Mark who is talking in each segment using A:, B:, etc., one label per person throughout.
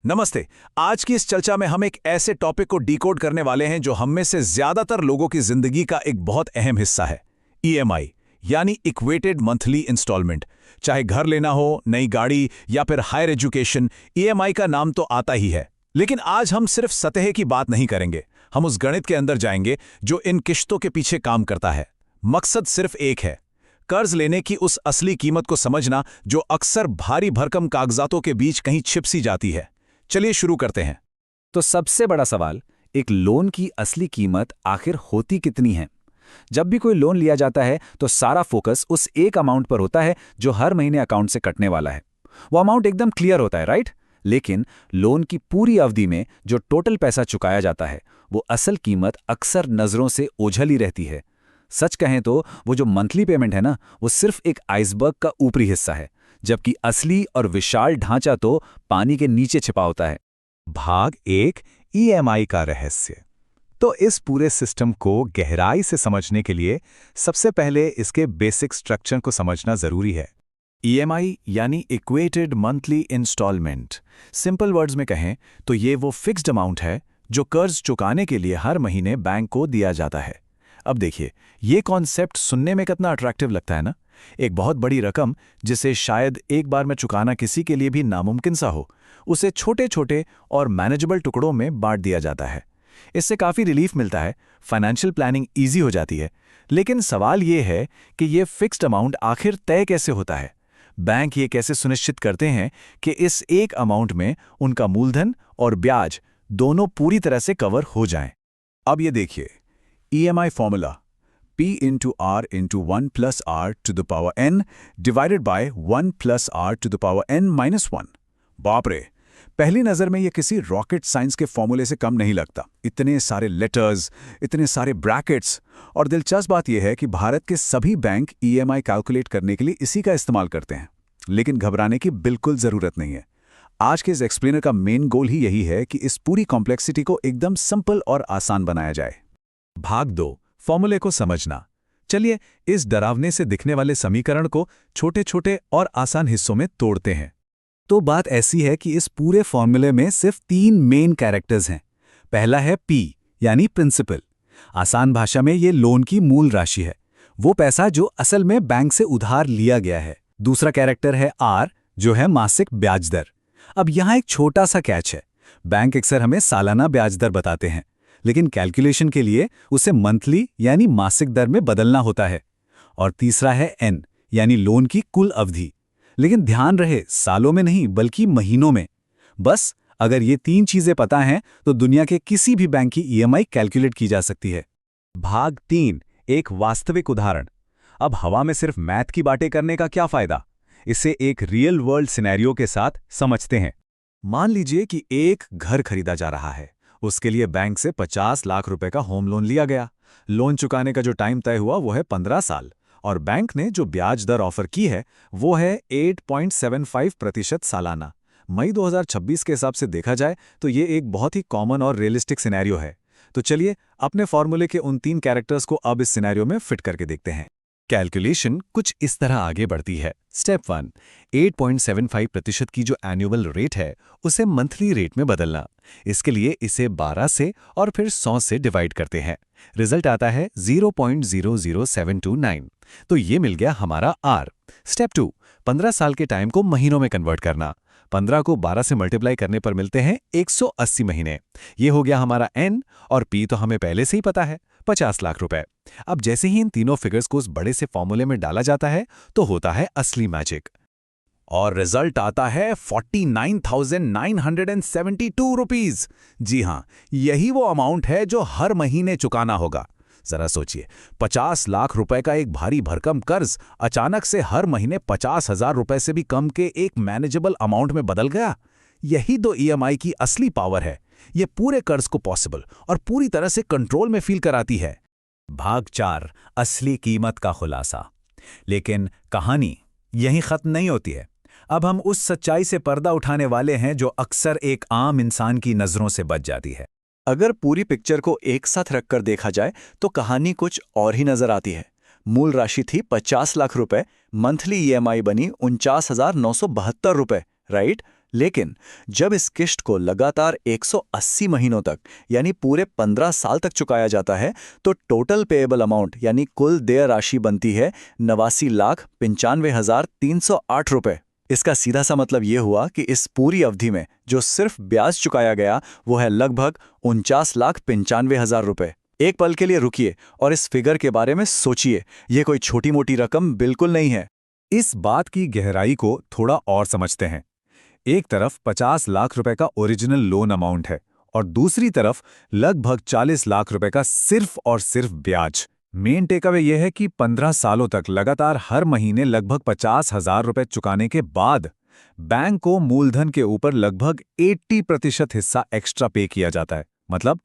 A: नमस्ते। आज की इस चर्चा में हम एक ऐसे टॉपिक को डिकोड करने वाले हैं जो हम में से ज्यादातर लोगों की जिंदगी का एक बहुत अहम हिस्सा है। ईएमआई यानी इक्वेटेड मंथली इंस्टॉलमेंट। चाहे घर लेना हो, नई गाड़ी या फिर हायर एजुकेशन, ईएमआई का नाम तो आता ही है। लेकिन आज हम सिर्फ सतह की बात नहीं करेंगे। हम उस गणित के अंदर जाएंगे जो इन किश्तों के पीछे काम करता है। मकसद सिर्फ एक है, कर्ज लेने की उस असली कीमत को समझना जो अक्सर भारी भरकम कागजातों के बीच कहीं छिप सी जाती है। चलिए शुरू करते हैं।
B: तो सबसे बड़ा सवाल, एक लोन की असली कीमत आखिर होती कितनी है? जब भी कोई लोन लिया जाता है तो सारा फोकस उस एक अमाउंट पर होता है जो हर महीने अकाउंट से कटने वाला है। वो अमाउंट एकदम क्लियर होता है, राइट? लेकिन लोन की पूरी अवधि में जो टोटल पैसा चुकाया जाता है, वो असल कीमत अक्सर नजरों से ओझल ही रहती है। सच कहें तो वो जो मंथली पेमेंट है ना, वो सिर्फ एक आइसबर्ग का ऊपरी हिस्सा है, जबकि असली और विशाल ढांचा तो पानी के नीचे छिपा होता है।
A: भाग 1, ईएमआई का रहस्य। तो इस पूरे सिस्टम को गहराई से समझने के लिए सबसे पहले इसके बेसिक स्ट्रक्चर को समझना जरूरी है। ईएमआई यानी equated monthly instalment. Simple words में कहें तो ये वो फिक्स्ड अमाउंट है जो कर्ज चुकाने के लिए हर महीने बैंक को दिया जाता है। अब देखिए, ये कॉन्सेप्ट सुनने में कितना अट्रैक्टिव लगता है ना। एक बहुत बड़ी रकम जिसे शायद एक बार में चुकाना किसी के लिए भी नामुमकिन सा हो, उसे छोटे छोटे और मैनेजेबल टुकड़ों में बांट दिया जाता है। इससे काफ़ी रिलीफ मिलता है, फाइनेंशियल प्लानिंग ईजी हो जाती है। लेकिन सवाल ये है कि ये फिक्स्ड अमाउंट आखिर तय कैसे होता है? बैंक ये कैसे सुनिश्चित करते हैं कि इस एक अमाउंट में उनका मूलधन और ब्याज दोनों पूरी तरह से कवर हो जाएं? अब ये देखिए, EMI formula P into R into 1 plus R to the power n divided by 1 plus R to the power n minus 1। बाप रे, पहली नज़र में ये किसी रॉकेट साइंस के फॉर्मूले से कम नहीं लगता। इतने सारे लेटर्स, इतने सारे ब्रैकेट्स। और दिलचस्प बात यह है कि भारत के सभी बैंक ईएमआई कैलकुलेट करने के लिए इसी का इस्तेमाल करते हैं। लेकिन घबराने की बिल्कुल ज़रूरत नहीं है। आज के इस एक्सप्लेनर का मेन गोल ही यही है कि इस पूरी कॉम्प्लेक्सिटी को एकदम सिंपल और आसान बनाया जाए। भाग 2, फॉर्मूले को समझना। चलिए इस डरावने से दिखने वाले समीकरण को छोटे छोटे और आसान हिस्सों में तोड़ते हैं। तो बात ऐसी है कि इस पूरे फॉर्मूले में सिर्फ 3 मेन कैरेक्टर्स हैं। पहला है P यानी प्रिंसिपल। आसान भाषा में ये लोन की मूल राशि है, वो पैसा जो असल में बैंक से उधार लिया गया है। दूसरा कैरेक्टर है R, जो है मासिक ब्याज दर। अब यहाँ एक छोटा सा कैच है, बैंक अक्सर हमें सालाना ब्याज दर बताते हैं, लेकिन कैलकुलेशन के लिए उसे मंथली यानी मासिक दर में बदलना होता है। और तीसरा है N यानी लोन की कुल अवधि। लेकिन ध्यान रहे, सालों में नहीं बल्कि महीनों में। बस अगर ये 3 चीजें पता हैं तो दुनिया के किसी भी बैंक की ईएमआई कैलकुलेट की जा सकती है। भाग 3, एक वास्तविक उदाहरण। अब हवा में सिर्फ मैथ की बातें करने का क्या फायदा? इसे एक रियल वर्ल्ड सिनेरियो के साथ समझते हैं। मान लीजिए कि एक घर खरीदा जा रहा है। उसके लिए बैंक से 50 लाख रुपए का होम लोन लिया गया। लोन चुकाने का जो टाइम तय हुआ वो है 15 साल, और बैंक ने जो ब्याज दर ऑफर की है वो है 8.75% सालाना। मई 2026 के हिसाब से देखा जाए तो ये एक बहुत ही कॉमन और रियलिस्टिक सिनेरियो है। तो चलिए अपने फॉर्मूले के उन 3 कैरेक्टर्स को अब इस सिनेरियो में फिट करके देखते हैं। कैलकुलेशन कुछ इस तरह आगे बढ़ती है। स्टेप 1, 8.75% की जो एनुअल रेट है उसे मंथली रेट में बदलना। इसके लिए इसे 12 से और फिर 100 से डिवाइड करते हैं। रिजल्ट आता है 0.00729। तो ये मिल गया हमारा R। स्टेप 2, 15 साल के टाइम को महीनों में कन्वर्ट करना। 15 को 12 से मल्टीप्लाई करने पर मिलते हैं 180 महीने। ये हो गया हमारा N, और P तो हमें पहले से ही पता है, 50 लाख रुपए। अब जैसे ही इन तीनों फिगर्स को उस बड़े से फॉर्मूले में डाला जाता है तो होता है असली मैजिक, और रिजल्ट आता है 49,972 रुपीज। जी हां, यही वो अमाउंट है जो हर महीने चुकाना होगा। जरा सोचिए, 50 लाख रुपए का एक भारी भरकम कर्ज अचानक से हर महीने 50,000 रुपए से भी कम के एक मैनेजेबल अमाउंट में बदल गया। यही तो ईएमआई की असली पावर है। ये पूरे कर्ज को पॉसिबल और पूरी तरह से कंट्रोल में फील कराती है। भाग 4, असली कीमत का खुलासा। लेकिन कहानी यहीं खत्म नहीं होती है। अब हम उस सच्चाई से पर्दा उठाने वाले हैं जो अक्सर एक आम इंसान की नजरों से बच जाती है।
C: अगर पूरी पिक्चर को एक साथ रखकर देखा जाए तो कहानी कुछ और ही नजर आती है। मूल राशि थी 50 लाख रुपए, मंथली ईएमआई बनी 49,972 रुपए, राइट? लेकिन जब इस किश्त को लगातार 180 महीनों तक यानी पूरे 15 साल तक चुकाया जाता है तो टोटल पेएबल अमाउंट यानी कुल देय राशि बनती है 89,95,308 रुपए। इसका सीधा सा मतलब ये हुआ कि इस पूरी अवधि में जो सिर्फ ब्याज चुकाया गया वो है लगभग 49,95,000 रुपए। एक पल के लिए रुकिए और इस फिगर के बारे में सोचिए, ये कोई छोटी मोटी रकम बिल्कुल नहीं है।
B: इस बात की गहराई को थोड़ा और समझते हैं। एक तरफ 50 लाख रुपए का ओरिजिनल लोन अमाउंट है और दूसरी तरफ लगभग 40 लाख रुपए का सिर्फ और सिर्फ ब्याज। मेन टेकअवे यह है कि 15 सालों तक लगातार हर महीने लगभग 50,000 रुपए चुकाने के बाद बैंक को मूलधन के ऊपर लगभग 80% हिस्सा एक्स्ट्रा पे किया जाता है। मतलब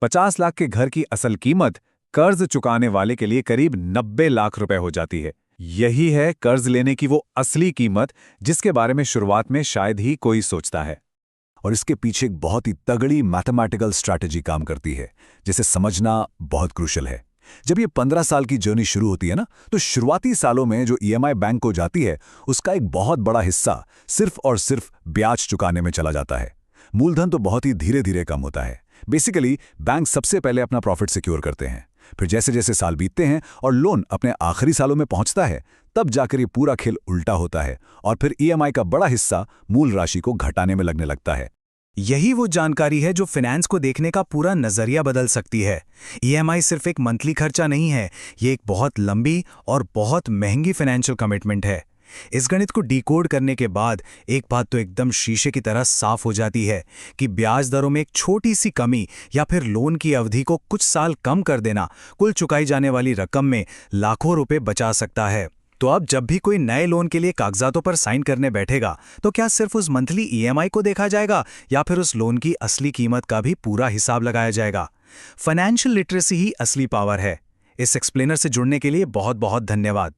B: 50 लाख के घर की असल कीमत कर्ज चुकाने वाले के लिए करीब 90 लाख रुपए हो जाती है। यही है कर्ज लेने की वो असली कीमत जिसके बारे में शुरुआत में शायद ही कोई सोचता है।
A: और इसके पीछे एक बहुत ही तगड़ी मैथमेटिकल स्ट्रैटेजी काम करती है, जिसे समझना बहुत क्रूशल है। जब ये 15 साल की जर्नी शुरू होती है ना, तो शुरुआती सालों में जो ईएमआई बैंक को जाती है उसका एक बहुत बड़ा हिस्सा सिर्फ और सिर्फ ब्याज चुकाने में चला जाता है। मूलधन तो बहुत ही धीरे धीरे कम होता है। बेसिकली बैंक सबसे पहले अपना प्रॉफिट सिक्योर करते हैं, फिर जैसे जैसे साल बीतते हैं और लोन अपने आखिरी सालों में पहुंचता है तब जाकर ये पूरा खेल उल्टा होता है और फिर ईएमआई का बड़ा हिस्सा मूल राशि को घटाने में लगने लगता है।
B: यही वो जानकारी है जो फाइनेंस को देखने का पूरा नजरिया बदल सकती है। ईएमआई सिर्फ एक मंथली खर्चा नहीं है, ये एक बहुत लंबी और बहुत महंगी फाइनेंशियल कमिटमेंट है। इस गणित को डिकोड करने के बाद एक बात तो एकदम शीशे की तरह साफ हो जाती है कि ब्याज दरों में एक छोटी सी कमी या फिर लोन की अवधि को कुछ साल कम कर देना कुल चुकाई जाने वाली रकम में लाखों रुपए बचा सकता है। तो अब जब भी कोई नए लोन के लिए कागजातों पर साइन करने बैठेगा तो क्या सिर्फ उस मंथली ईएमआई को देखा जाएगा या फिर उस लोन की असली कीमत का भी पूरा हिसाब लगाया जाएगा? फाइनेंशियल लिटरेसी ही असली पावर है। इस एक्सप्लेनर से जुड़ने के लिए बहुत बहुत धन्यवाद।